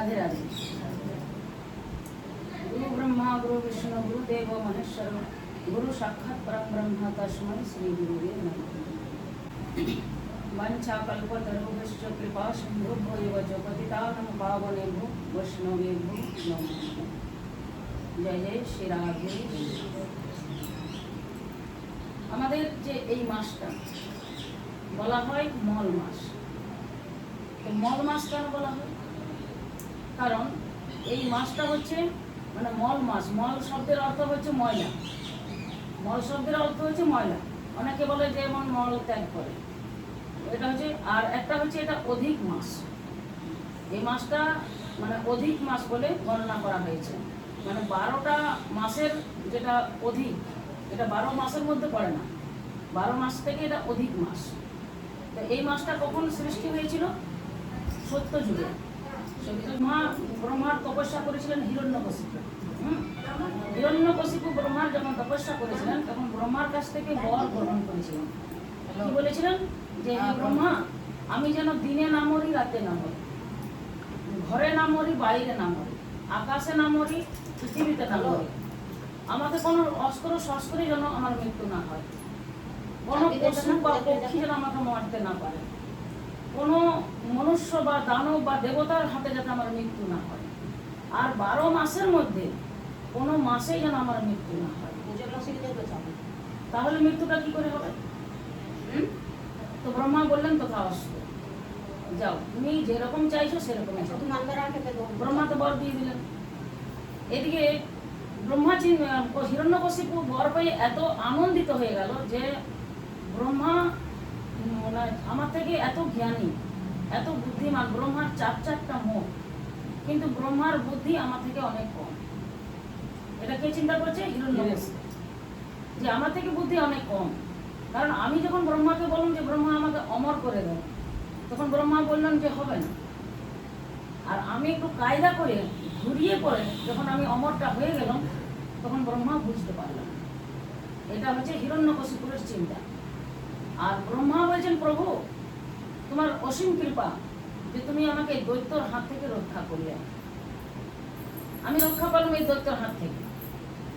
राधे राधे। गुरु ब्रह्मा गुरु विष्णु गुरुदेव महेश्वर गुरु साक्षात् परम ब्रह्म तस्मै श्री गुरुवे नमः। वंशाकल्पतरुभ्यश्च कृपा सिन्धुभ्यो एव च पतितानां पावनेभ्यो वैष्णवेभ्यो नमः। जय जय श्री राधे। আমাদের যে এই মাসটা বলা হয় মল মাস। তো মল মাস কেন বলা হয়? কারণ এই মাসটা হচ্ছে মানে মল মাস। মল শব্দের অর্থ হচ্ছে ময়লা। মল শব্দের অর্থ হচ্ছে ময়লা। অনেকে বলে যে যেমন মল ত্যাগ করে, এটা হচ্ছে। আর একটা হচ্ছে এটা অধিক মাস। এই মাসটা মানে অধিক মাস বলে গণনা করা হয়েছে। মানে 12টা মাসের যেটা অধিক, এটা 12 মাসের মধ্যে পড়ে না। 12 মাস থেকে এটা অধিক মাস। তো এই মাসটা কখন সৃষ্টি হয়েছিল? সত্য যুগে। ব্রহ্মার তপস্যা করেছিলেন হিরণ্যকশিপু। হিরণ্যকশিপু ব্রহ্মার যখন তপস্যা করেছিলেন তখন ব্রহ্মার কাছ থেকে বর গ্রহণ করেছিলেন। কি বলেছিলেন? যে হে ব্রহ্মা, আমি যেন দিনে না মরি, রাতে না মরি, ঘরে না মরি, বাইরে না মরি, আকাশে না মরি, পৃথিবীতে না মরি, আমাকে কোনো অস্ত্র শস্ত্রে যেন আমার মৃত্যু না হয়, কোনো পশু বা পক্ষী যেন আমাকে মারতে না পারে, কোনো মনুষ্য বা দানব বা দেবতার হাতে যাতে আমার মৃত্যু না হয়, আর 12 মাসের মধ্যে কোনো মাসেই যেন আমার মৃত্যু না হয়। তাহলে মৃত্যুটা কি করে হবে? তো ব্রহ্মা বললেন তথা অস্তু, যাও তুমি যেরকম চাইছো সেরকম। ব্রহ্মা তো বর দিয়ে দিলেন। এদিকে ব্রহ্মা হিরণ্যকশিপু বর পেয়ে এত আনন্দিত হয়ে গেল যে ব্রহ্মা মানে আমার থেকে এত জ্ঞানী, এত বুদ্ধিমান। ব্রহ্মার 4টা মুখ, কিন্তু ব্রহ্মার বুদ্ধি আমার থেকে অনেক কম। এটা কে চিন্তা করছে? হিরণ্যকশিপু, যে আমার থেকে বুদ্ধি অনেক কম। কারণ আমি যখন ব্রহ্মাকে বললাম যে ব্রহ্মা আমাকে অমর করে দেন, তখন ব্রহ্মা বললেন যে হবে না। আর আমি একটু কায়দা করে ঘুরিয়ে পড়ে যখন আমি অমরটা হয়ে গেলাম, তখন ব্রহ্মা বুঝতে পারলাম। এটা হচ্ছে হিরণ্যকশিপুর চিন্তা। আর ব্রহ্মা বলছেন, প্রভু তোমার অসীম কৃপা যে তুমি আমাকে দৈত্যর হাত থেকে রক্ষা করলে। আমি রক্ষা পেলাম এই দৈত্যর হাত থেকে।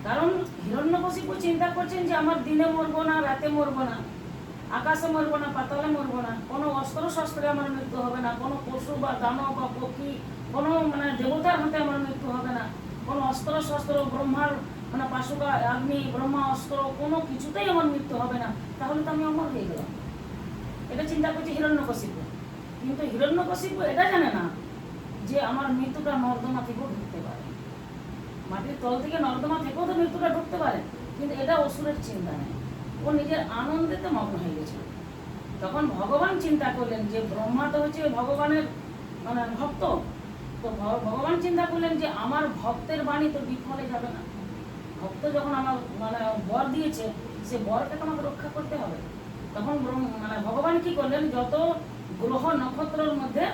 কারণ হিরণ্যকশিপু চিন্তা করছেন যে আমার দিনে মরবো না, রাতে মরবো না, আকাশে মরবো না, পাতালে মরবো না, কোনো অস্ত্র শস্ত্রে আমার মৃত্যু হবে না, কোনো পশু বা দানব বা পক্ষী, কোনো মানে দেবতার হাতে আমার মৃত্যু হবে না, কোনো অস্ত্র শস্ত্র ব্রহ্মার মানে পাশুকা আগ্নি ব্রহ্মা অস্ত্র কোনো কিছুতেই আমার মৃত্যু হবে না। তাহলে তো আমি অমর হয়ে গেলাম। এটা চিন্তা করছে হিরণ্যকশিপু। কিন্তু হিরণ্যকশিপু এটা জানে না যে আমার মৃত্যুটা নর্দমা থেকেও ঢুকতে পারে। মাটির তল থেকে নর্দমা থেকেও তো মৃত্যুটা ঢুকতে পারে। কিন্তু এটা অসুরের চিন্তা নেই। ও নিজের আনন্দেতে মগ্ন হয়ে গেছিল। তখন ভগবান চিন্তা করলেন যে ব্রহ্মা তো হচ্ছে ভগবানের মানে ভক্ত। তো ভগবান চিন্তা করলেন যে আমার ভক্তের বাণী তো বিফলে যাবে না। ভক্ত যখন আমার মানে বর দিয়েছে, সে বরকে তো আমাকে রক্ষা করতে হবে। তখন মানে ভগবান কি করলেন, যত গ্রহ নক্ষত্রের মধ্যে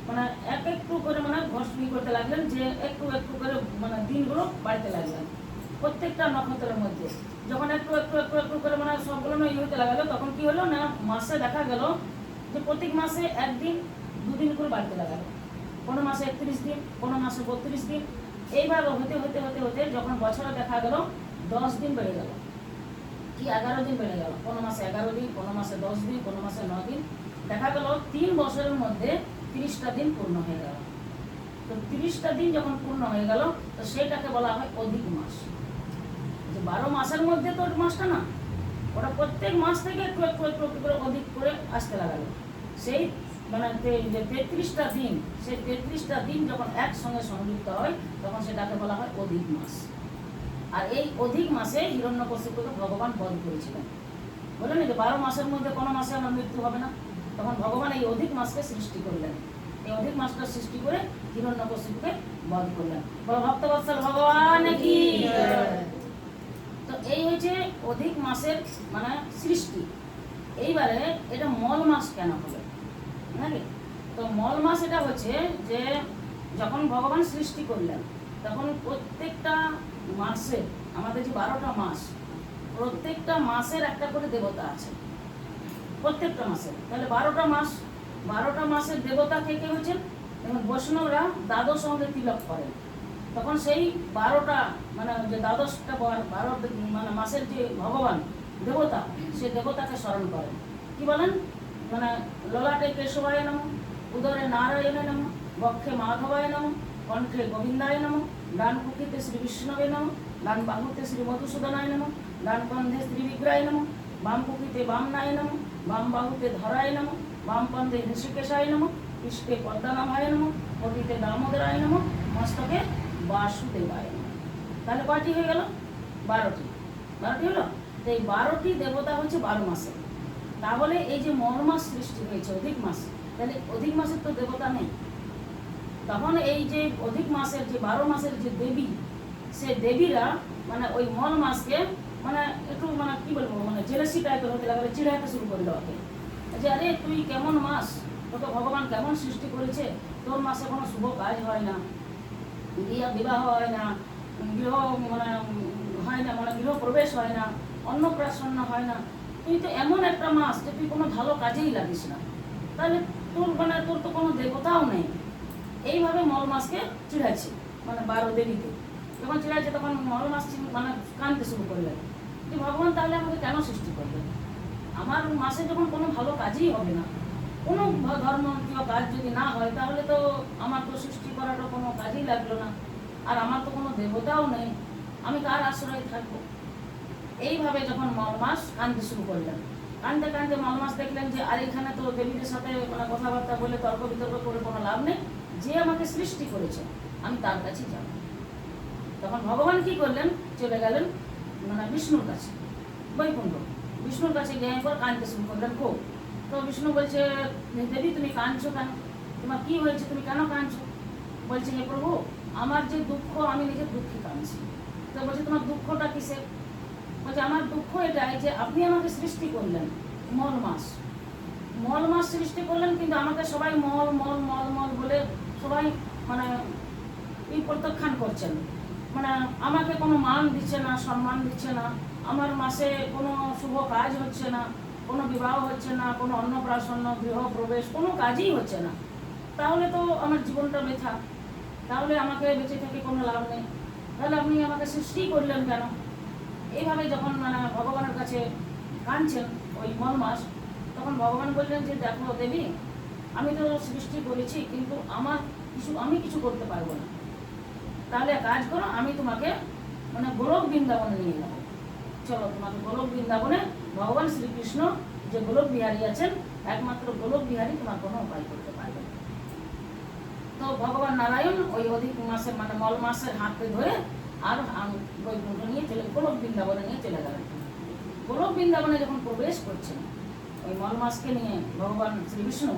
মানে একটু করে মানে ঘষমি করতে লাগলেন, যে একটু একটু করে মানে দিনগুলো বাড়তে লাগলেন প্রত্যেকটা নক্ষত্রের মধ্যে। যখন একটু একটু একটু একটু করে মানে সবগুলো ইয়ে হতে লাগলো, তখন কি হলো না, মাসে দেখা গেল যে প্রত্যেক মাসে 1 দিন 2 দিন করে বাড়তে লাগালো। কোনো মাসে 31 দিন, কোনো মাসে 32 দিন। এইভাবে হতে হতে হতে হতে যখন বছরে দেখা গেল 10 দিন বেড়ে গেল, কি 11 দিন বেড়ে গেল। কোনো মাসে 11 দিন, কোনো মাসে 10 দিন, কোনো মাসে 9 দিন। দেখা গেল 3 বছরের মধ্যে 30টা দিন পূর্ণ হয়ে গেল। তো 30টা দিন যখন পূর্ণ হয়ে গেল, তো সেটাকে বলা হয় অধিক মাস। যে 12 মাসের মধ্যে তো মাসটা না, ওটা প্রত্যেক মাস থেকে একটু একটু একটু একটু করে অধিক করে আসতে লাগালো। সেই মানে যে 33টা দিন, সেই 33টা দিন যখন একসঙ্গে সংযুক্ত হয়, তখন সেটাকে বলা হয় অধিক মাস। আর এই অধিক মাসে হিরণ্যকশিপুকে ভগবান বধ করেছিলেন। বললেন যে 12 মাসের মধ্যে কোনো মাসে আমার মৃত্যু হবে না। তখন ভগবান এই অধিক মাসকে সৃষ্টি করলেন। এই অধিক মাসটা সৃষ্টি করে হিরণ্যকশিপুকে বধ করলেন। বলো ভক্তবৎসল ভগবান কি। তো এই হচ্ছে অধিক মাসের মানে সৃষ্টি। এইবারে এটা মল মাস কেন হলো নাকি? তো মল মাস এটা হচ্ছে যে যখন ভগবান সৃষ্টি করলেন, তখন প্রত্যেকটা মাসে আমাদের যে 12টা মাস, প্রত্যেকটা মাসের একটা করে দেবতা আছে। প্রত্যেকটা মাসে তাহলে 12টা মাস, 12টা মাসের দেবতা কে কে হচ্ছেন? দেখুন বৈষ্ণবরা দ্বাদশ সঙ্গে তিলক করেন, তখন সেই 12টা মানে যে দ্বাদশটা 12 মানে মাসের যে ভগবান দেবতা, সে দেবতাকে স্মরণ করেন। কি বলেন? মানে ললাটে কেশবায় নম, উদরে নারায়ণে নম, বক্ষে মাধবায় নম, কণ্ঠে গোবিন্দায় নম, ডান কুক্ষিতে শ্রী বিষ্ণবে নম, ডান বাহুতে শ্রী মধুসূদনায় নম, ডান কন্ধে শ্রী বিগ্রায় নম, বাম কুক্ষিতে বামনায় নম, বাম বাহুতে ধরায় নম, বাম কন্ধে ঋষিকেশায় নম, পৃষ্ঠে পদ্মনাভায় নম, পতিতে দামোদরায় নম, মস্তকে বাসুদেবায় নম। তাহলে কয়টি হয়ে গেল? 12টি। 12টি হলো। তো এই 12টি দেবতা হচ্ছে 12 মাসে। তাহলে এই যে মল মাস সৃষ্টি হয়েছে অধিক মাস, তাহলে অধিক মাসের তো দেবতা নেই। তখন এই যে অধিক মাসের যে 12 মাসের যে দেবী, সে দেবীরা মানে ওই মল মাসকে মানে একটু মানে কি বলবো মানে জেলেসি টাইপের হতে লাগলে, চিড়াতে শুরু করে দেওয়াকে, যে আরে তুই কেমন মাস, তোকে ভগবান কেমন সৃষ্টি করেছে, তোর মাসে কোনো শুভ কাজ হয় না, বিবাহ হয় না, গৃহ মানে হয় না, মানে গৃহ প্রবেশ হয় না, অন্নপ্রাশন হয় না, তুই তো এমন একটা মাস যে তুই কোনো ভালো কাজেই লাগিস না, তাহলে তোর মানে তোর তো কোনো দেবতাও নেই। এইভাবে মল মাসকে চিড়াইছে, মানে 12 দেবীকে যখন চিড়াইছে তখন মল মাস মানে কাঁদতে শুরু করলে যে ভগবান তাহলে আমাকে কেন সৃষ্টি করবে, আমার মাসে যখন কোনো ভালো কাজই হবে না, কোনো ধর্মীয় কাজ যদি না হয়, তাহলে তো আমার তো সৃষ্টি করাটা কোনো কাজই লাগলো না, আর আমার তো কোনো দেবতাও নেই, আমি কার আশ্রয়ে থাকবো। এইভাবে যখন মল মাস কাঁদতে শুরু করলেন, কাঁদতে কাঁদতে মল মাস দেখলেন যে আর এখানে তো দেবীদের সাথে মানে কথাবার্তা বলে তর্ক বিতর্ক করে কোনো লাভ নেই, যে আমাকে সৃষ্টি করেছে আমি তার কাছেই যাব। তখন ভগবান কি করলেন? চলে গেলেন মানে বিষ্ণুর কাছে, বৈকুণ্ঠ বিষ্ণুর কাছে গিয়ে একবার কাঁদতে শুরু করলেন খুব। তো বিষ্ণু বলছে, দেবী তুমি কাঁদছো কেন, তোমার কি হয়েছে, তুমি কেন কাঁদছো? বলছে, হে প্রভু, আমার যে দুঃখ, আমি নিজের দুঃখে কাঁদছি। তো বলছে, তোমার দুঃখটা কিসের? বলছে, আমার দুঃখ এটাই যে আপনি আমাকে সৃষ্টি করলেন মল মাস সৃষ্টি করলেন, কিন্তু আমাকে সবাই মল মল মল মল বলে সবাই মানে এই প্রত্যাখ্যান করছেন, মানে আমাকে কোনো মান দিচ্ছে না, সম্মান দিচ্ছে না, আমার মাসে কোনো শুভ কাজ হচ্ছে না, কোনো বিবাহ হচ্ছে না, কোনো অন্নপ্রাশন, গৃহ প্রবেশ, কোনো কাজই হচ্ছে না, তাহলে তো আমার জীবনটা বৃথা, তাহলে আমাকে বেঁচে থেকে কোনো লাভ নেই, তাহলে আপনি আমাকে সৃষ্টি করলেন কেন? এইভাবে যখন মানে ভগবানের কাছে কাঁদছেন ওই মল মাস, তখন ভগবান বললেন যে দেখো দেবী, আমি তো সৃষ্টি করেছি, কিন্তু আমি কিছু করতে পারবো না, তাহলে কাজ করো, আমি তোমাকে মানে গোলক বৃন্দাবনে নিয়ে যাবো, চলো তোমাকে গোলক বৃন্দাবনে, ভগবান শ্রীকৃষ্ণ যে গোলক বিহারী আছেন, একমাত্র গোলক বিহারী তোমার কোনো উপায় করতে পারবে। তো ভগবান নারায়ণ ওই অধিক মাসের মানে মল মাসের হাতে ধরে আর বৈকুণ্ঠ নিয়ে চলে গোলক বৃন্দাবনে নিয়ে চলে গেলেন। গোলক বৃন্দাবনে যখন প্রবেশ করছেন ওই মল মাসকে নিয়ে ভগবান শ্রীকৃষ্ণ,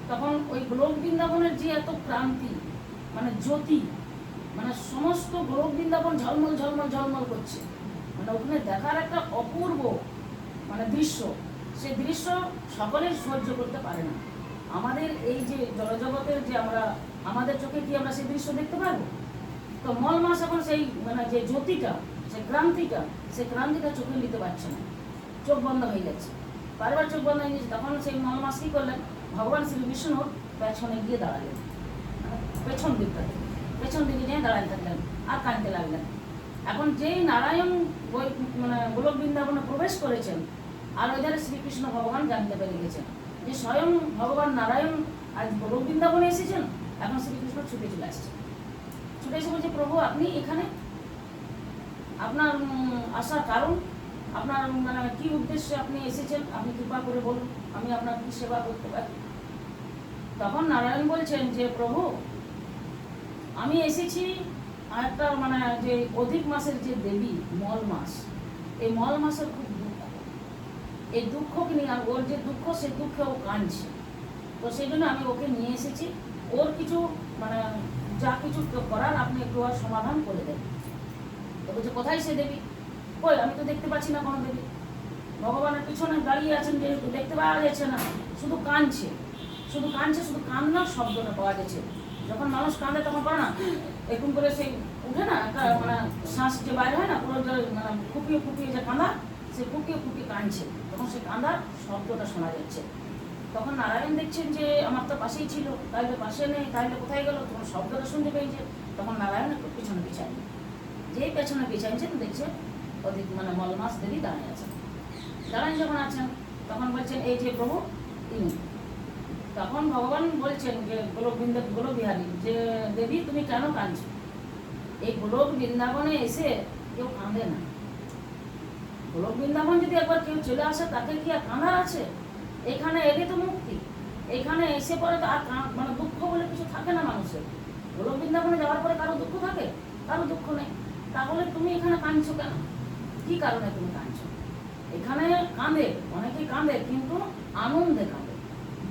তখন ওই গোলক বৃন্দাবনের যে এত ক্রান্তি মানে জ্যোতি, মানে সমস্ত গোলক বৃন্দাবন ঝলমল ঝলমল ঝলমল করছে, মানে ওখানে দেখার একটা অপূর্ব মানে দৃশ্য, সেই দৃশ্য সকলেই সহ্য করতে পারে না। আমাদের এই যে জলজগতের যে আমাদের চোখে কি আমরা সেই দৃশ্য দেখতে পারবো? তো মল মাস এখন সেই মানে যে জ্যোতিটা, সেই ক্রান্তিটা চোখে নিতে পারছে না, চোখ বন্ধ হয়ে যাচ্ছে, বারবার চোখ বন্ধ হয়ে যাচ্ছে। তখন সেই মল মাস কি করলেন? ভগবান শ্রী বিষ্ণুর পেছনে গিয়ে দাঁড়ালেন, পেছন দিকে নিয়ে দাঁড়াতে থাকলেন আর কাঁদতে লাগলেন। এখন যেই নারায়ণ মানে গোলক বৃন্দাবনে প্রবেশ করেছেন, আর ওইধারে শ্রীকৃষ্ণ ভগবান জানতে পেরে গেছেন যে স্বয়ং ভগবান নারায়ণ আজ গোলক বৃন্দাবনে এসেছেন। এখন শ্রীকৃষ্ণ ছুটে চলে আসছে, ছুটে এসে বলছে, প্রভু আপনি এখানে, আপনার আসার কারণ, আপনার মানে কি উদ্দেশ্যে আপনি এসেছেন, আপনি কৃপা করে বলুন, আমি আপনার কি সেবা করতে পারি। তখন নারায়ণ বলছেন যে প্রভু, আমি এসেছি একটা মানে যে অধিক মাসের যে দেবী মল মাস, এই মল মাসের খুব দুঃখ, এই দুঃখকে নিয়ে, আর ওর যে দুঃখ সেই দুঃখে ও কাঁদছে, তো সেই জন্য আমি ওকে নিয়ে এসেছি, ওর কিছু মানে যা কিছু করার আপনি একটু আর সমাধান করে দেন। তো বলছে, কোথায় সে দেবী? কই, আমি তো দেখতে পাচ্ছি না কোনো দেবী। ভগবানের পিছনে দাঁড়িয়ে আছেন, যে দেখতে পাওয়া যাচ্ছে না, শুধু কাঁদছে, শুধু কান্নার শব্দটা পাওয়া যাচ্ছে। যখন মানুষ কাঁদে তখন পারে না এরকম করে সেই উঠে না একটা মানে শ্বাস যে বাইরে হয় না, পুরো মানে ফুপিয়ে যে কাঁদা, সে ফুপিয়ে কাঁদছে, তখন সেই কাঁদার শব্দটা শোনা যাচ্ছে। তখন নারায়ণ দেখছেন যে আমার তো পাশেই ছিল, তাহলে পাশে নেই, তাহলে কোথায় গেল, তখন শব্দটা শুনতে পেয়েছে। তখন নারায়ণ একটু পিছনে পিছায়, যেই পেছনে পিছাইছেন দেখছে অধিক মানে মলমাস দেবী দাঁড়িয়ে আছেন। দাঁড়ান যখন আছেন তখন বলছেন এই যে প্রভু তিনি। তখন ভগবান বলছেন যে গোলক বিহারী যে দেবী তুমি কেন কাঁদছো? এই গোলক বৃন্দাবনে এসে কেউ কাঁদে না। গোলক বৃন্দাবন যদি একবার কেউ চলে আসে তাকে কি আর কাঁদার আছে? এখানে এলে তো মুক্তি, এখানে এসে পরে তো আর মানে দুঃখ বলে কিছু থাকে না মানুষের। গোলক বৃন্দাবনে যাওয়ার পরে কারো দুঃখ থাকে? কারো দুঃখ নেই। তাহলে তুমি এখানে কাঁদছো কেন? কি কারণে তুমি কাঁদছো? এখানে কাঁদে, অনেকেই কাঁদে, কিন্তু আনন্দে কাঁদে,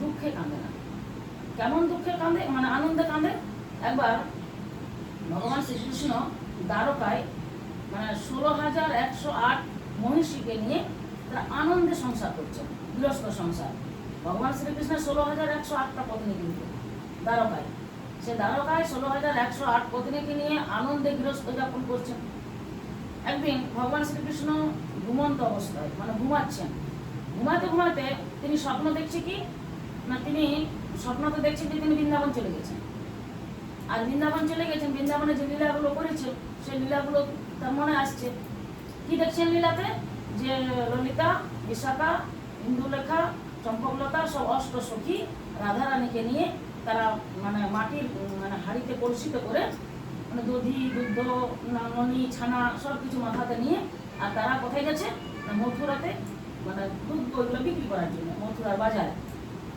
দুঃখে কাঁদে না। কেমন দুঃখে কাঁদে মানে আনন্দে কাঁদে? একবার ভগবান শ্রীকৃষ্ণ দ্বারকায় মানে 16,108 মহিষীকে নিয়ে তারা আনন্দে সংসার করছেন, গৃহস্থ সংসার। ভগবান শ্রীকৃষ্ণের 16,108টা পত্নী কিন্তু দ্বারকায়, সে দ্বারকায় 16,108 পত্নীকে নিয়ে আনন্দে গৃহস্থ যাপন করছেন। একদিন ভগবান শ্রীকৃষ্ণ ঘুমন্ত অবস্থায় মানে ঘুমাচ্ছেন, ঘুমাতে ঘুমাতে তিনি স্বপ্ন দেখছে কি না, তিনি স্বপ্নতে দেখছেন যে তিনি বৃন্দাবন চলে গেছেন। আর বৃন্দাবন চলে গেছেন, বৃন্দাবনে যে লীলাগুলো করেছে সেই লীলাগুলো তার মনে আসছে। কি দেখছেন লীলাতে? যে ললিতা, বিশাখা, ইন্দুলেখা, চম্পকলতা সব অষ্ট সখী রাধারানীকে নিয়ে তারা মানে মাটির মানে হাঁড়িতে কলসিতে করে মানে দধি, দুধ, ননি, ছানা সব কিছু মাথাতে নিয়ে, আর তারা কোথায় গেছে না মথুরাতে, মানে দুধ ওইগুলো বিক্রি করার জন্য মথুরার বাজারে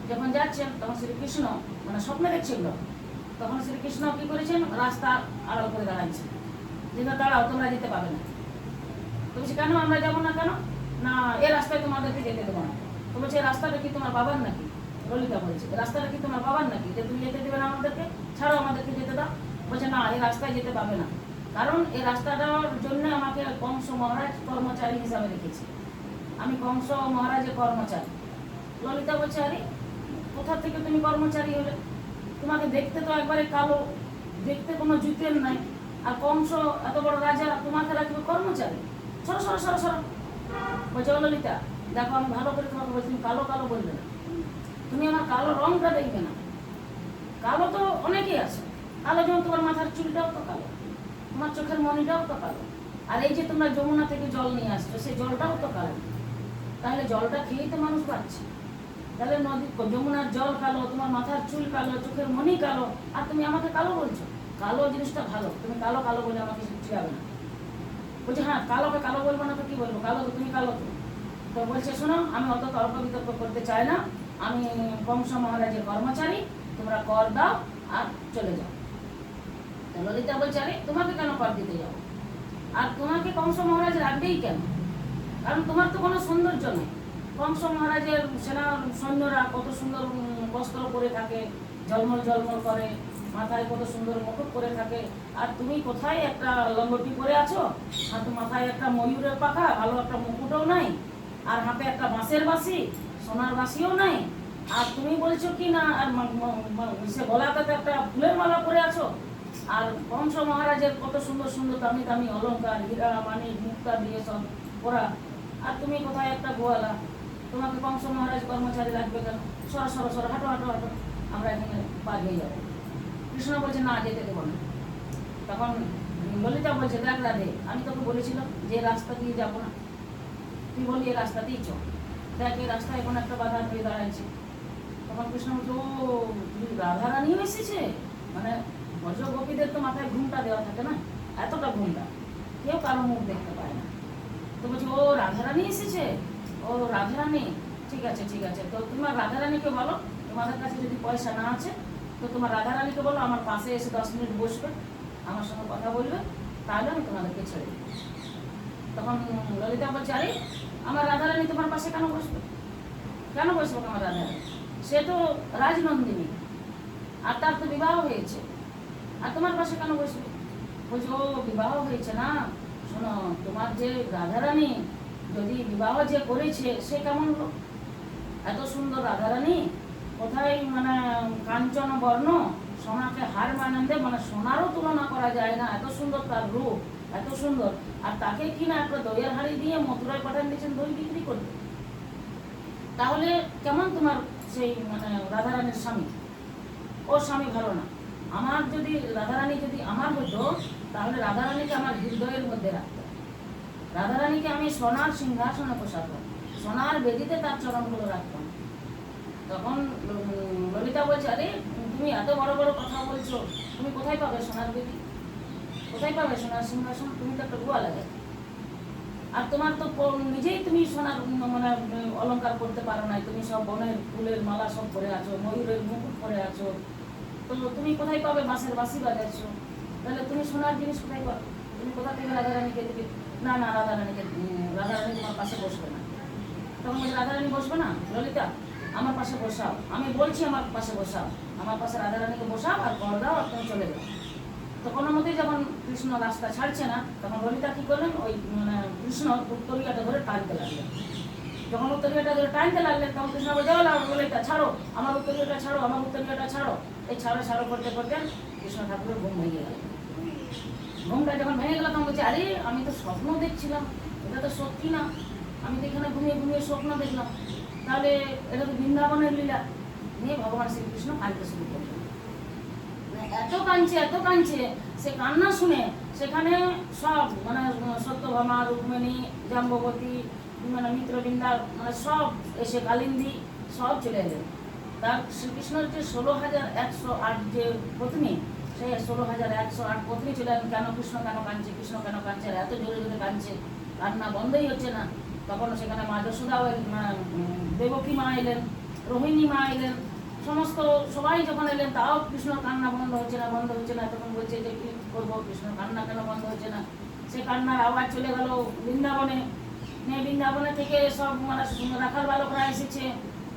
যখন যাচ্ছেন তখন শ্রীকৃষ্ণ মানে স্বপ্নে দেখছিল। তখন শ্রীকৃষ্ণ কি করেছেন, রাস্তা আড়াল করে দাঁড়াচ্ছেন যে না দাঁড়াও, তোমরা যেতে পারবে না। তো বলছি কেন আমরা যাবো না? কেন না এই রাস্তায় তোমাদেরকে যেতে দেবো না। তো বলছে রাস্তাটা কি তোমার বাবার নাকি? ললিতা বলছে রাস্তাটা কি তোমার বাবার নাকি যে তুমি যেতে দেবে না আমাদেরকে? ছাড়ো, আমাদেরকে যেতে দাও। বলছে না, এই রাস্তায় যেতে পারবে না, কারণ এই রাস্তাটার জন্য আমাকে কংস মহারাজ কর্মচারী হিসাবে রেখেছে, আমি কংস মহারাজের কর্মচারী। ললিতা বলছে আরে কোথা থেকে তুমি কর্মচারী হলে? তোমাকে দেখতে তো একবারে কালো, দেখতে কোনো জুতের নাই, আর কংস এত বড় রাজা তোমাকে রাখবে কর্মচারী? সরো সরো সরো সরো। বলছে ললিতা দেখো, আমি ভালো করে তোমাকে বলছি, তুমি কালো কালো বলবে না, তুমি আমার কালো রংটা দেখবে না। কালো তো অনেকেই আছে, কালো যেমন তোমার মাথার চুলটাও তো কালো, তোমার চোখের মনিটাও তো কালো, আর এই যে তোমরা যমুনা থেকে জল নিয়ে আসছো সেই জলটাও তো কালো। তাহলে জলটা খেয়েই তো মানুষ বাঁচছে। তাহলে নদী যমুনার জল কালো, তোমার মাথার চুল কালো, চোখের মনি কালো, আর তুমি আমাকে কালো বলছো? কালো জিনিসটা ভালো, তুমি কালো কালো বলে আমাকে শিখাবে না। বলছে হ্যাঁ, কালোকে কালো বলবো না তো কি বলবো? কালো তো তুমি, কালো তো। তো বলছে শোনো, আমি অত তর্ক বিতর্ক করতে চাই না, আমি কংস মহারাজের কর্মচারী, তোমরা কর দাও আর চলে যাও। তো ললিতা বলছে আরে তোমাকে কেন কর দিতে যাও? আর তোমাকে কংস মহারাজ রাখবেই কেন? কারণ তোমার তো কোনো সৌন্দর্য নেই। কংস মহারাজের সেনা সৈন্যরা কত সুন্দর বস্ত্র পরে থাকে, ঝলমল ঝলমল করে, মাথায় কত সুন্দর মুকুট পরে থাকে, আর তুমি কোথায় একটা লঙ্গটি পরে আছো, হাতে মাথায় একটা ময়ূরের পাখা, ভালো একটা মুকুটও নাই, আর হাতে একটা বাঁশের বাঁশি, সোনার বাঁশিও নাই, আর তুমি বলছো কি না আর সে গলাতে একটা ফুলের মালা পরে আছো। আর কংস মহারাজের কত সুন্দর সুন্দর দামি দামি অলংকার, হীরা মানিক মুক্তা দিয়ে সব পরা, আর তুমি কোথায় একটা গোয়ালা, তোমাকে কংস মহারাজ কর্মচারী রাখবে কেন? সরো সরো সরো, হাঁটো হাঁটো হাঁটো, আমরা এখানে পার হয়ে যাবো। কৃষ্ণ বলছে না, যেতে দেবো না। তখন ললিতা বলছে দেখ রাধে, আমি তোকে বলেছিলাম যে রাস্তা দিয়ে যাবো না, তুই বলি এই রাস্তাতেই চল, দেখ এই রাস্তায় এখন একটা বাধা হয়ে দাঁড়াচ্ছে। তখন কৃষ্ণ বলছে ও রাধারানীও এসেছে, মানে ব্রজ গোপীদের তো মাথায় ঘুমটা দেওয়া থাকে না, এতটা ঘুমটা কেউ কারো মুখ দেখতে পায় না। তো বলছে ও রাধারানী এসেছে, ও রাধারানী, ঠিক আছে ঠিক আছে, তো তোমার রাধারানীকে বলো, তোমাদের কাছে যদি পয়সা না আছে তো তোমার রাধারানীকে বলো আমার পাশে এসে 10 মিনিট বসবে, আমার সঙ্গে কথা বলবে, তাহলে আমি তোমাদেরকে ছেড়ে দেবো। তখন ললিতা বলছে আরে আমার রাধারানী তোমার পাশে কেন বসবে? কেন বসবো আমার রাধারানী? সে তো রাজনন্দিনী, আর তার তো বিবাহ হয়েছে, আর তোমার পাশে কেন বসবে? বলছে ও বিবাহ হয়েছে না, শোনো তোমার যে রাধারানী যদি বিবাহ যে করেছে সে কেমন লোক? এত সুন্দর রাধারানী, কোথায় মানে কাঞ্চন বর্ণ, সোনাকে হার মানেন্দে, মানে সোনারও তুলনা করা যায় না, এত সুন্দর তার রূপ, এত সুন্দর, আর তাকে কিনা একটা দইয়ের হাড়ি দিয়ে মথুরায় পাঠান দিয়েছেন দই বিক্রি করতে। তাহলে কেমন তোমার সেই মানে রাধারানীর স্বামী, ওর স্বামী ভালো না। আমার যদি রাধারানী যদি আমার হতো, তাহলে রাধারানীকে আমার হৃদয়ের মধ্যে রাখতাম। রাধারানীকে আমি সোনার সিংহাসনে বসাতাম, সোনার বেদিতে তার চরণগুলো রাখতাম। তখন ললিতা বলছে, আরে তুমি এত বড় বড় কথা বলছো, তুমি কোথায় পাবে সোনার বেদি, কোথায় পাবে সোনার সিংহাসন? তুমি তো একটা গোয়া লাগে, আর তোমার তো নিজেই তুমি সোনার মানে অলংকার করতে পারো নাই, তুমি সব বনের ফুলের মালা সব পরে আছো, ময়ূরের মুকুট পরে আছো, তো তুমি কোথায় পাবে? বাঁশের বাঁশি বাজাচ্ছো, তাহলে তুমি সোনার জিনিস কোথায় পাবে? তুমি কোথা থেকে রাধারানীকে দেবে? না না, রাধারানী তোমার পাশে বসবে না। তখন বলছে, রাধারানী বসবে না? ললিতা আমার পাশে বসাও, আমি বলছি আমার পাশে বসাও, আমার পাশে রাধারানীকে বসাও আর কর দাও আর তুমি চলে যাও। তো কোনো মতেই যখন কৃষ্ণ রাস্তা ছাড়ছে না, তখন ললিতা কী করলেন, ওই মানে কৃষ্ণ উত্তরিয়াটা ধরে টানতে লাগলেন। যখন উত্তরিয়াটা ধরে টানতে লাগলেন, তখন কৃষ্ণ বলে, যাও ললিতা ছাড়ো, আমার উত্তরিয়াটা ছাড়ো, আমার উত্তরিয়াটা ছাড়ো। এই ছাড়ো করতে করতে কৃষ্ণ ঠাকুরের ঘুম ভেঙে গেল। ঘুমটা যখন ভেঙে গেল, তখন বলছে, আরে আমি তো স্বপ্ন দেখছিলাম, এটা তো সত্যি না, আমি তো এখানে ঘুমিয়ে ঘুমিয়ে স্বপ্ন দেখলাম, তাহলে এটা তো বৃন্দাবনের লীলা। নিয়ে ভগবান শ্রীকৃষ্ণ কাঁদতে শুরু করলেন। এত কাঁদছে, সে কান্না শুনে সেখানে সব মানে সত্যভামা, রুক্মিণী, জাম্ববতী, মানে মিত্রবৃন্দা, মানে সব এসে কালিন্দী সব চলে এলেন। তার শ্রীকৃষ্ণের যে 16,108 যে পত্নী, সেই 16,108 পত্নী চলে এলেন। কেন কৃষ্ণ কেন কাঁদছে, কৃষ্ণ কেন কাঁদছে, আর এত জোরে জোরে কাঁদছে, কান্না বন্ধই হচ্ছে না। তখন সেখানে মা যশোদাও, দেবকী মা এলেন, রোহিণী মা এলেন, সমস্ত সবাই যখন এলেন, তাও কৃষ্ণর কান্না বন্ধ হচ্ছে না। তখন বলছে যে কি করবো, কৃষ্ণর কান্না কেন বন্ধ হচ্ছে না? সে কান্নার আওয়াজ চলে গেল বৃন্দাবনে। বৃন্দাবনে থেকে সব মানে রাখাল বালকরা এসেছে,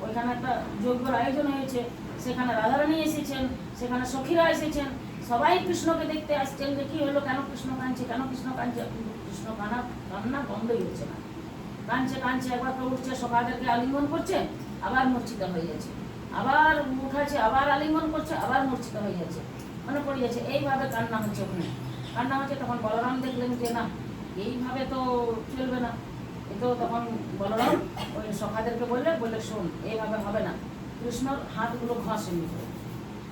ওইখানে একটা যজ্ঞর আয়োজন হয়েছে, সেখানে রাধারানী এসেছেন, সেখানে সখীরা এসেছেন, সবাই কৃষ্ণকে দেখতে আসছেন যে কি হলো, কেন কৃষ্ণ কাঁদছে, কিন্তু কৃষ্ণ কান্না বন্ধই হচ্ছে না। কাঁদছে, একবার তো উঠছে, সখাদেরকে আলিঙ্গন করছে, আবার মূর্ছিত হয়ে যাচ্ছে, আবার উঠাচ্ছে, আবার আলিঙ্গন করছে, আবার মূর্ছিত হয়ে যাচ্ছে, মানে পড়ে যাচ্ছে। এইভাবে কান্না হচ্ছে ওখানে, তখন বলরাম দেখলেন যে না, এইভাবে তো চলবে না। তো তখন বলরাম ওই সখাদেরকে বললে শোন, এইভাবে হবে না, কৃষ্ণর হাতগুলো ঘষ এমনি করে,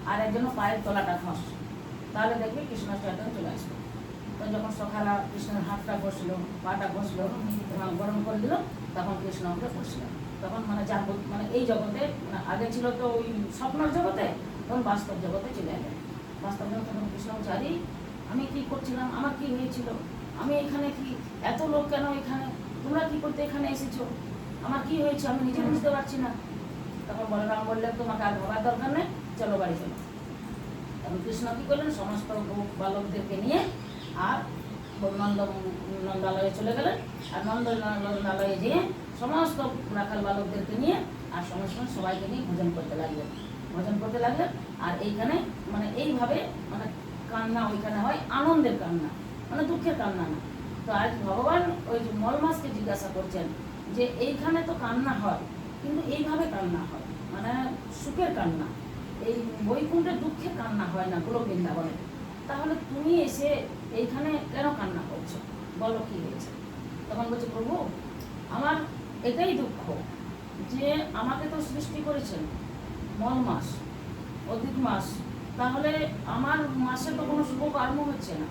আর এর জন্য পায়ের তলাটা ঘষ, তাহলে দেখবি কৃষ্ণর চৈতন্য চলে আসবে। তো যখন সখারা কৃষ্ণের হাতটা বসলো, পাটা বসলো, গরম করে দিল, তখন কৃষ্ণ ওকে বসলেন। তখন মানে মানে এই জগতে, মানে আগে ছিল তো ওই স্বপ্নের জগতে, তখন বাস্তব জগতে চলে এলেন। বাস্তব জগতে তখন কৃষ্ণ চারি, আমি কি করছিলাম, আমার কি হয়েছিল, আমি এখানে কি, এত লোক কেন এখানে, তোমরা কি করতে এখানে এসেছো, আমার কি হয়েছে আমি নিজে বুঝতে পারছি না। তখন বলরাম বললেন, তোমাকে আর ভাবার দরকার নেই, চলো বাড়ি চলো। তখন কৃষ্ণ কি করলেন, সমস্ত বালকদেরকে নিয়ে আর নন্দালয়ে চলে গেলেন। আর নন্দালয়ে যেয়ে সমস্ত রাখাল বালকদেরকে নিয়ে আর সমস্ত সবাইকে নিয়ে ভোজন করতে লাগলেন। আর এইখানে মানে এইভাবে মানে কান্না ওইখানে হয়, আনন্দের কান্না, মানে দুঃখের কান্না না। তো আজ ভগবান ওই মলমাসকে জিজ্ঞাসা করছেন যে এইখানে তো কান্না হয়, কিন্তু এইভাবে কান্না হয়, মানে সুখের কান্না, এই বৈকুণ্ঠে দুঃখের কান্না হয় না গোলক বৃন্দাবনে। তাহলে তুমি এসে এইখানে কেন কান্না করছো, বলো কি হয়েছে? তখন বলছে, প্রভু আমার এটাই দুঃখ যে আমাকে তো সৃষ্টি করেছেন মল মাস, অধিক মাস, তাহলে আমার মাসে তো কোনো শুভ কর্ম হচ্ছে না,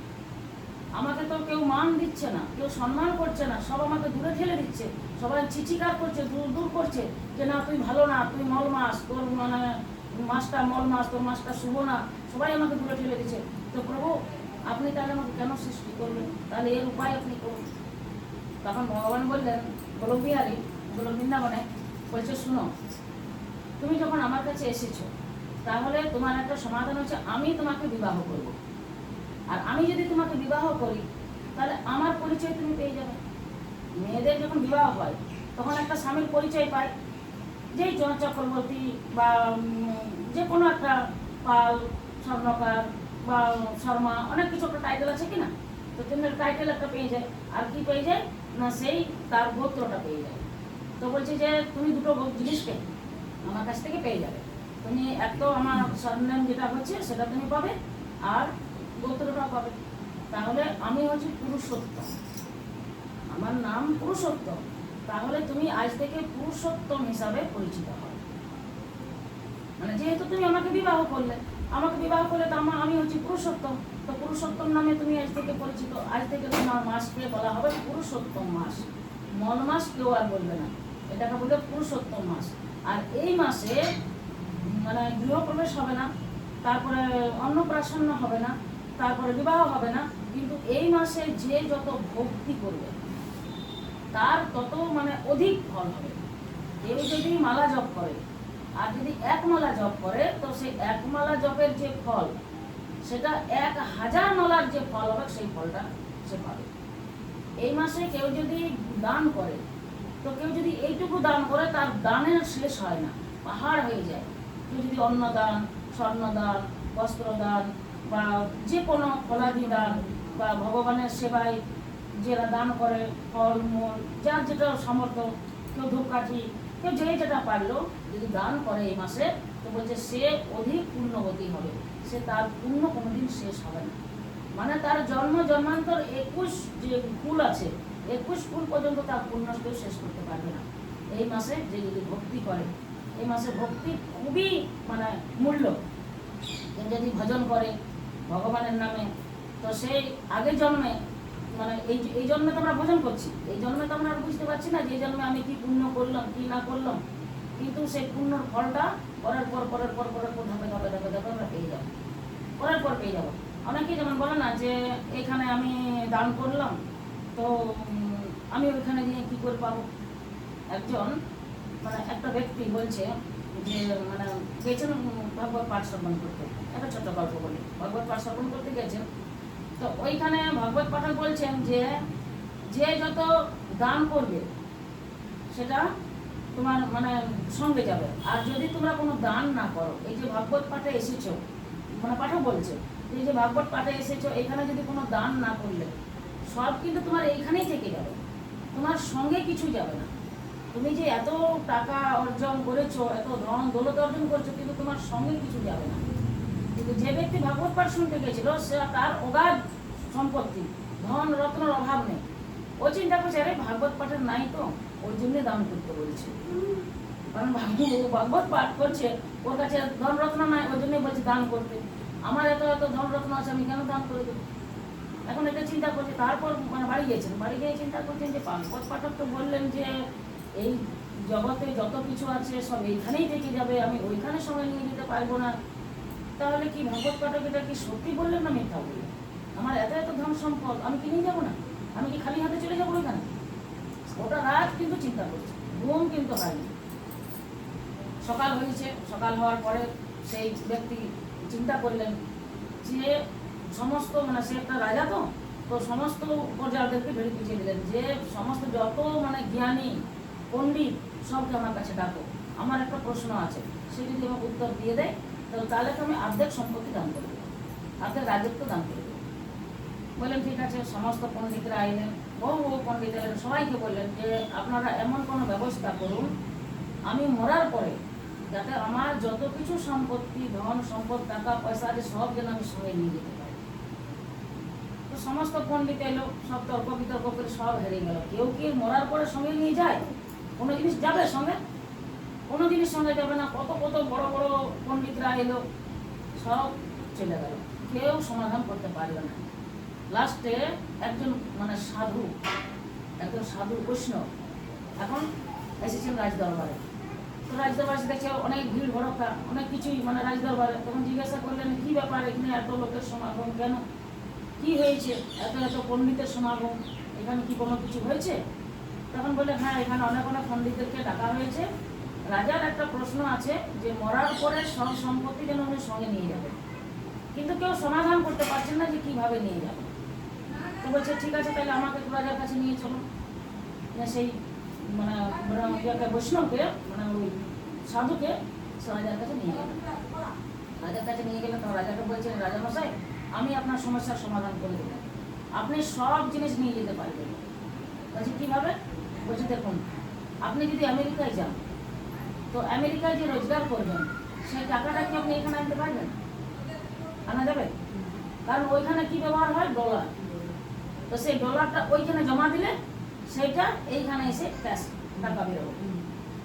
আমাকে তো কেউ মান দিচ্ছে না, কেউ সম্মান করছে না, সব আমাকে দূরে ঠেলে দিচ্ছে, সবাই চিচিকার করছে, দূর করছে যে না তুই ভালো না, তুই মল মাস, তোর মানে মাসটা মল মাস, তোর মাসটা শুভ না, সবাই আমাকে দূরে ঠেলে দিচ্ছে। তো প্রভু আপনি তাহলে আমাকে কেন সৃষ্টি করবেন, তাহলে এর উপায় আপনি করুন। তখন ভগবান বললেন, গোলক বিহারী, গোলক বৃন্দাবনে বলছে, শুনো, তুমি যখন আমার কাছে এসেছো, তাহলে তোমার একটা সমাধান হচ্ছে, আমি তোমাকে বিবাহ করব। আর আমি যদি তোমাকে বিবাহ করি, তাহলে আমার পরিচয় তুমি পেয়ে যাবে। মেয়েদের যখন বিবাহ হয়, তখন একটা স্বামীর পরিচয় পায়, যেই চক্রবর্তী বা যে কোনো একটা পাল, স্বর্ণকার বা শর্মা, অনেক কিছু একটা টাইটেল আছে কিনা, তো তুমি টাইটেল একটা পেয়ে যায়। আর কি পেয়ে যায় না, সেই তার গোত্রটা পেয়ে যায়। তো বলছি যে তুমি দুটো জিনিসকে আমার কাছ থেকে পেয়ে যাবে, তুমি এক তো আমার সরনেম যেটা হচ্ছে সেটা তুমি পাবে, আর গোত্রটা পাবে। তাহলে আমি হচ্ছি পুরুষোত্তম, আমার নাম পুরুষোত্তম, তাহলে তুমি আজ থেকে পুরুষোত্তম হিসাবে পরিচিত হবে। মানে যেহেতু তুমি আমাকে বিবাহ করলে তো আমি হচ্ছি পুরুষোত্তম, তো পুরুষোত্তম নামে তুমি আজ থেকে পরিচিত, আজ থেকে তোমার মাসকে বলা হবে পুরুষোত্তম মাস, মল মাস কেউ আর বলবে না, এটাকে বলবে পুরুষোত্তম মাস। আর এই মাসে মানে গৃহপ্রবেশ হবে না, তারপরে অন্নপ্রাশন হবে না, তারপরে বিবাহ হবে না, কিন্তু এই মাসে যে যত ভক্তি করবে তার তত মানে অধিক ফল হবে। কেউ যদি মালা জপ করে আর যদি এক মালা জপ করে, তো সেই এক মালা জপের যে ফল সেটা 1000 মালার যে ফল হবে সেই ফলটা সে পাবে। এই মাসে কেউ যদি দান করে, তো কেউ যদি এইটুকু দান করে তার দানের শেষ হয় না, পাহাড় হয়ে যায়। কেউ যদি অন্নদান, স্বর্ণদান, বস্ত্রদান বা যে কোনো ফলাদি দান বা ভগবানের সেবায় যারা দান করে, ফল মূল যার যেটা সামর্থ্য, কেউ ধূপকাঠি, কেউ যে যেটা পারলো যদি দান করে এই মাসে, তো বলছে সে অধিক পুণ্যবতী হবে, সে তার পুণ্য কোনোদিন শেষ হবে না। মানে তার জন্ম জন্মান্তর 21 যে কুল আছে, 21 কুল পর্যন্ত তার পুণ্য কেউ শেষ করতে পারবে না। এই মাসে যে যদি ভক্তি করে, এই মাসে ভক্তি খুবই মানে মূল্য। যদি ভজন করে ভগবানের নামে, তো সেই আগের জন্মে মানে এই জন্মে তো আমরা ভজন করছি, এই জন্মে তো আমরা আর বুঝতে পারছি না যে এই জন্মে আমি কি পুণ্য করলাম কি না করলাম, কিন্তু সেই পুণ্যর ফলটা পরের পর ধাপে আমরা পেয়ে যাবো, পরের পর পেয়ে যাবো। অনেকেই যেমন বলে না যে এখানে আমি দান করলাম, তো আমি ওইখানে গিয়ে কি করে পাবো। একজন মানে একটা ব্যক্তি বলছে যে মানে গেছেন ভাগবত পাঠ শ্রবণ করতে, একটা ছোট্ট গল্প বলি, ভাগবত পাঠ শ্রবণ করতে গেছেন, তো ওইখানে ভাগবত পাঠক বলছেন যে যে যত দান করবে সেটা তোমার মানে সঙ্গে যাবে, আর যদি তোমরা কোনো দান না করো, এই যে ভাগবত পাঠে এসেছো, মানে পাঠক বলছে এই যে ভাগবত পাঠে এসেছো, এখানে যদি কোনো দান না করলে সব কিন্তু তোমার এইখানেই থেকে যাবে, তোমার সঙ্গে কিছু যাবে না। তুমি যে এত টাকা অর্জন করেছো, এত ধন দৌলত অর্জন করছো, কিন্তু তোমার সঙ্গে কিছু যাবে না। কিন্তু যে ব্যক্তি ভাগবত পাঠ শুনতে গেছিল, সে তার অগাধ সম্পত্তি, ধন রত্নের অভাব নেই, ও চিন্তা করছে আরে ভাগবত পাঠের নাই তো, ওই জন্যে দান করতে বলছে। কারণ ভাগবত পাঠ করছে, ওর কাছে ধন রত্ন নাই, ওই জন্যই বলছে দান করতে। আমার এত এত ধন রত্ন আছে, আমি কেন দান করে দেবো। এখন এটা চিন্তা করছে, তারপর মানে বাড়ি গিয়ে চিন্তা করছেন যে ভাগবত পাঠক তো বললেন যে এই জগতে যত কিছু আছে সব এইখানেই থেকে যাবে, আমি ওইখানে সময় নিয়ে যেতে পারবো না। তাহলে কি ভাগবত পাঠক এটা কি সত্যি বললেন না মিথ্যা বললেন? আমার এত এত ধন সম্পদ আমি কি নিয়ে যাবো না, আমি কি খালি হাতে চলে যাবো ওইখানে? ওটা রাত কিন্তু চিন্তা করছে, ঘুম কিন্তু হয়নি। সকাল হয়েছে, সকাল হওয়ার পরে সেই ব্যক্তি চিন্তা করলেন যে সমস্ত মানে সে একটা রাজা, তো সমস্ত প্রজাদেরকে বেড়ে পিছিয়ে দিলেন যে সমস্ত যত মানে জ্ঞানী পণ্ডিত সবকে আমার কাছে ডাকো, আমার একটা প্রশ্ন আছে, সে যদি আমাকে উত্তর দিয়ে দেয় তাহলে তো আমি অর্ধেক সম্পত্তি দান করে দেবো, অর্ধেক রাজত্ব দান করে দেবো। বললেন ঠিক আছে। সমস্ত পণ্ডিতরা আইলেন, বহু পণ্ডিত এলেন, সবাইকে বললেন যে আপনারা এমন কোনো ব্যবস্থা করুন আমি মরার পরে যাতে আমার যত কিছু সম্পত্তি, ধন সম্পদ, টাকা পয়সা আছে সব যেন আমি সঙ্গে নিয়ে যেতে পারি। তো সমস্ত পণ্ডিত এলো, সব তর্ক বিতর্ক করে সব হেরিয়ে গেল। কেউ কি মরার পরে সঙ্গে নিয়ে যায়? কোনো জিনিস যাবে সঙ্গে? কোনো জিনিস সঙ্গে যাবে না। কত কত বড় বড় পণ্ডিতরা এলো, সব চলে গেল, কেউ সমাধান করতে পারবে না। লাস্টে একজন মানে সাধু বৈষ্ণব এখন এসেছেন রাজদরবারে। তো রাজদরবারে দেখছে অনেক ভিড় ভড়কা, অনেক কিছুই মানে রাজদরবারে। তখন জিজ্ঞাসা করলেন কি ব্যাপার, এখানে এত লোকের সমাগম কেন, কি হয়েছে, এত এত পণ্ডিতের সমাগম, এখানে কি কোনো কিছু হয়েছে? তখন বললেন হ্যাঁ, এখানে অনেক অনেক পণ্ডিতদেরকে ডাকা হয়েছে। রাজার একটা প্রশ্ন আছে যে মরার পরে সব সম্পত্তি যেন উনি সঙ্গে নিয়ে যাবে, কিন্তু কেউ সমাধান করতে পারছেন না যে কিভাবে নিয়ে যাবে। তো বলছে ঠিক আছে, তাহলে আমাকে রাজার কাছে নিয়ে চলো। সেই মানে বৈষ্ণবকে মানে ওই সাধুকে রাজার কাছে নিয়ে গেলেন। রাজার কাছে নিয়ে গেলেন, তখন রাজাকে বলছেন রাজামশাই আমি আপনার সমস্যার সমাধান করে দেবো, আপনি সব জিনিস নিয়ে যেতে পারবেন। বলছে কীভাবে? বলছে দেখুন, আপনি যদি আমেরিকায় যান, তো আমেরিকায় যে রোজগার করবেন সেই টাকাটা কি আপনি এখানে আনতে পারবেন? আনা যাবে? কারণ ওইখানে কি ব্যবহার হয়? ডলার। তো সেই ডলারটা ওইখানে জমা দিলে সেইটা এইখানে এসে ক্যাশ টাকা বেরোবে।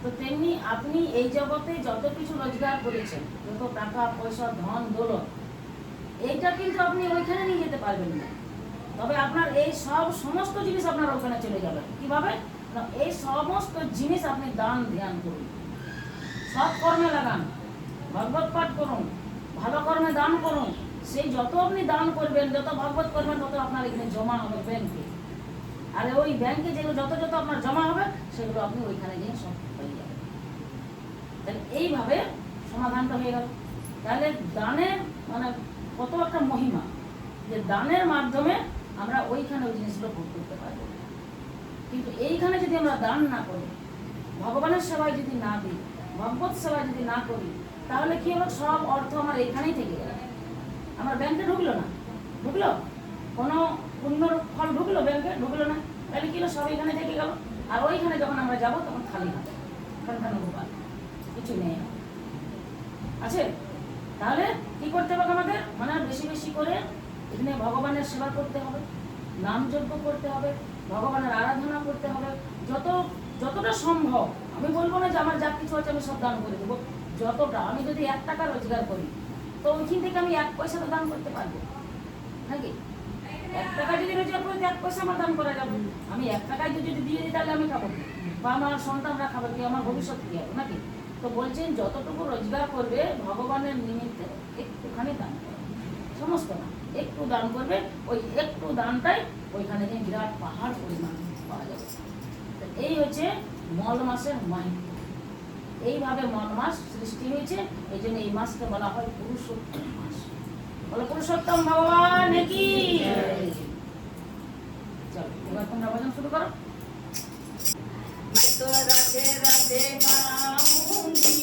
তো তেমনি আপনি এই জগতে যত কিছু রোজগার করেছেন, যত টাকা পয়সা ধন দৌলত, এইটা কিন্তু আপনি ওইখানে নিয়ে যেতে পারবেন না। তবে আপনার এই সমস্ত জিনিস আপনার ওখানে চলে যাবে। কিভাবে? না, এই সমস্ত জিনিস আপনি দান ধ্যান করুন, সৎ কর্মে লাগান, ভাগবত পাঠ করুন, ভালো কর্মে দান করুন। সেই যত আপনি দান করবেন, যত ভাগবত করবেন, তত আপনার এখানে জমা হবে ব্যাংকে। আর ওই ব্যাংকে যেগুলো যত যত আপনার জমা হবে, সেগুলো আপনি ওইখানে গিয়ে সব পেয়ে যাবেন। তাহলে এইভাবে সমাধানটা হয়ে গেল। তাহলে দানের মানে কত একটা মহিমা, যে দানের মাধ্যমে আমরা ওইখানে ওই জিনিসগুলো ভোগ করতে পারবো। কিন্তু এইখানে যদি আমরা দান না করি, ভগবানের সেবায় যদি না দিই, ভগবত সেবায় যদি না করি, তাহলে কি হলো? সব অর্থ আমার এইখানেই থেকে গেল। আমার ব্যাংকে ঢুকলো না, ঢুকলো কোনো পুণ্যর ফল ঢুকলো ব্যাংকে? ঢুকলো না। তাহলে কি হলো? সব এখানে থেকে গেল। আর ওইখানে যখন আমরা যাবো তখন খালি হবে, গোপাল, কিছু নেই আছে। তাহলে কি করতে হবে আমাদের? মানে বেশি বেশি করে এখানে ভগবানের সেবা করতে হবে, নাম যজ্ঞ করতে হবে, ভগবানের আরাধনা করতে হবে। যতটা সম্ভব, আমি বলবো না যে আমার যা কিছু আছে আমি সব দান করে দেবো। যতটা, আমি যদি 1 টাকা রোজগার করি, তো ওইখান থেকে আমি 1 পয়সা তো দান করতে পারবো নাকি? 1 টাকা যদি রোজগার করি, 1 পয়সা আমার দান করা যাবে। আমি 1 টাকায় যদি দিয়ে দিই, তাহলে আমি খাবো কি? বা আমার সন্তানরা খাবে কি? আমার ভবিষ্যৎ কি হবে নাকি? তো বলছেন যতটুকু রোজগার করবে ভগবানের নিমিত্তে একটুখানি দান করবে, সমস্ত না, একটু দান করবে। ওই একটু দানটাই ওইখানে যে বিরাট পাহাড় পরিমাণ পাওয়া যাবে। এই হচ্ছে মল মাসের মাহিত্য। এইভাবে মল মাস সৃষ্টি হয়েছে, এই জন্য এই মাসকে বলা হয় পুরুষোত্তম মাস। বলো পুরুষোত্তম ভগবান কি। চলো এবার তোমরা ভজন শুরু করো। मैं तो राधे राधे गाऊंगी,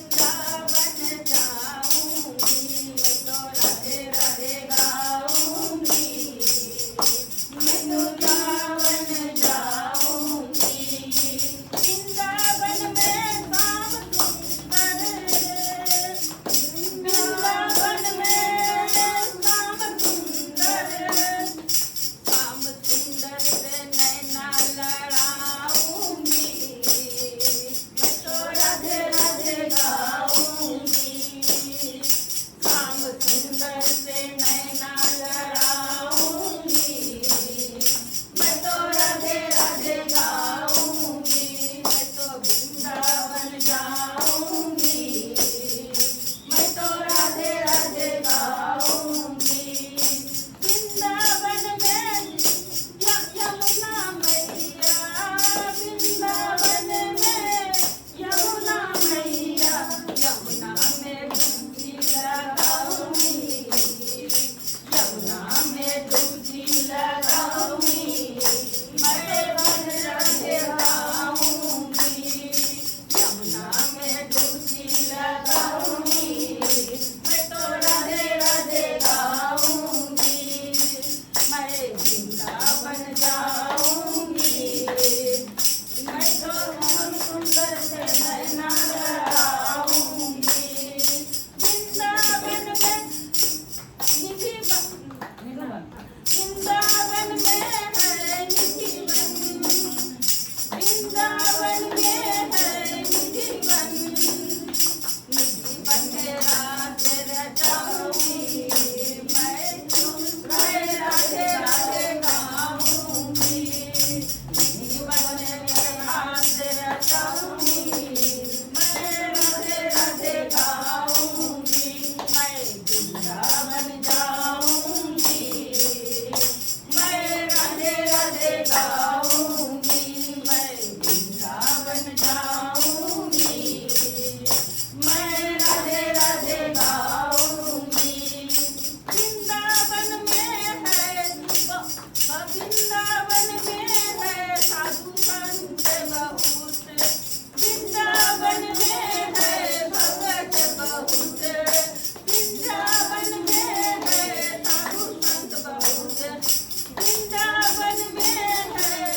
वृंदावन जाऊंगी। मैं तो राधे राधे गाऊंगी, मैं तो वृंदावन जाऊंगी। वृंदावन में काम सुंदर, वृंदावन में काम सुंदर, काम सुंदर से नैना लड़ाऊंगी। मैं तो राधे राधे गाऊंगी, काम सुंदर से नैना लड़ाऊंगी। मैं तो राधे राधे गाऊंगी, मैं तो वृंदावन जाऊंगी। मैं तो राधे राधे गाऊंगी। वृंदावन में यमुना मैया, वृंदावन में यमुना मैया, यमुना में डुबकी लगाऊंगी, यमुना में डुबकी लगाऊंगी। मैं राधे राधे गाऊंगी, यमुना में डुबकी लगाऊंगी। मैं तो राधे राधे गाऊंगी, मैं वृंदावन जाऊंगी। मैं तो काम सुंदर से नैना लड़ाऊंगी। वृंदावन में निधि बन, वृंदावन में है निधि बन, वृंदावन में है निधि बन। निधि बन रात रचाऊंगी, मैं तो राधे राधे गाऊंगी। निधि बन रात रचाऊंगी, मैं राधे राधे गाऊंगी। मैं वृंदावन जाऊंगी, मैं राधे राधे गाऊंगी। मैं वृंदावन जाऊंगी, मैं राधे राधे गाऊंगी। वृंदावन में है वृंदावन में है साधु संत बहुत, वृंदावन में है भगत बहुत, वृंदावन में है साधु संत बहुत, वृंदावन में है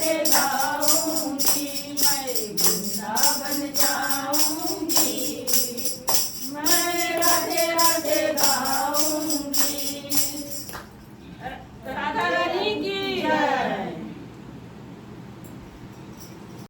রাতে গাও